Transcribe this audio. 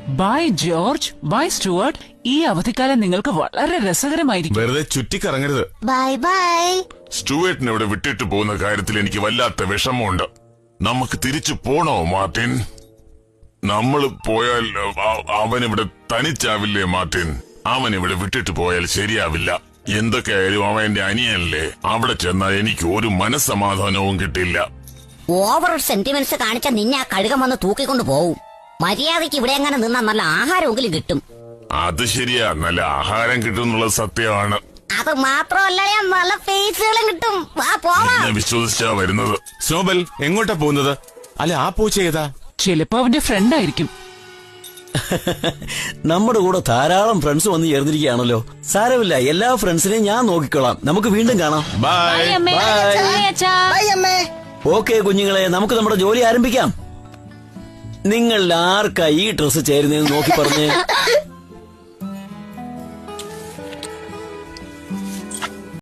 By George, by Stuart. ഈ അവധിക്കാലം നിങ്ങൾക്ക് വളരെ രസകരമായിരിക്കും. വെറുതെ ചുറ്റിക്കറങ്ങരുത്. Bye bye. സ്റ്റുവേർട്ടിനെ ഇവിടെ വിട്ടിട്ട് പോകുന്ന കാര്യത്തിൽ എനിക്ക് വല്ലാത്ത വിഷമമുണ്ട്. നമുക്ക് തിരിച്ചു പോണോ മാർട്ടിൻ? നമ്മൾ പോയാൽ അവനിവിടെ തനിച്ചാവില്ലേ മാർട്ടിൻ? അവൻ ഇവിടെ വിട്ടിട്ട് പോയാൽ ശരിയാവില്ല. എന്തൊക്കെയായാലും അവൻ എന്റെ അനിയനല്ലേ. അവിടെ ചെന്നാൽ എനിക്ക് ഒരു മനസ്സമാധാനവും കിട്ടില്ല. ഓവർ സെന്റിമെന്റ്സ് കാണിച്ച നിന്നെ ആ കഴുകം വന്ന് തൂക്കിക്കൊണ്ട് പോവും. മര്യാദയ്ക്ക് ഇവിടെ എങ്ങനെ നിന്നാ നല്ല ആഹാരമെങ്കിലും കിട്ടും. അത് ശരിയാ, നല്ല ആഹാരം കിട്ടുന്നുള്ളത് സത്യമാണ്. അത് മാത്രമല്ല നല്ല ഫേസുകളും കിട്ടും. എന്നെ വിശ്വസിച്ചാ വരുന്നത്. സ്നോബൽ എങ്ങോട്ടാ പോകുന്നത്? അല്ല, ആ പൂച്ച ഏതാ? ചിലപ്പോ അവന്റെ ഫ്രണ്ട് ആയിരിക്കും. നമ്മുടെ കൂടെ ധാരാളം ഫ്രണ്ട്സ് വന്ന് ചേർന്നിരിക്കുകയാണല്ലോ. സാരമില്ല, എല്ലാ ഫ്രണ്ട്സിനെയും ഞാൻ നോക്കിക്കോളാം. നമുക്ക് വീണ്ടും കാണാം. ബൈ. ഓക്കെ കുഞ്ഞുങ്ങളെ, നമുക്ക് നമ്മുടെ ജോലി ആരംഭിക്കാം. നിങ്ങൾ ആർക്കാ ഈ ഡ്രസ് ചേരുന്നതെന്ന് നോക്കി പറഞ്ഞേ.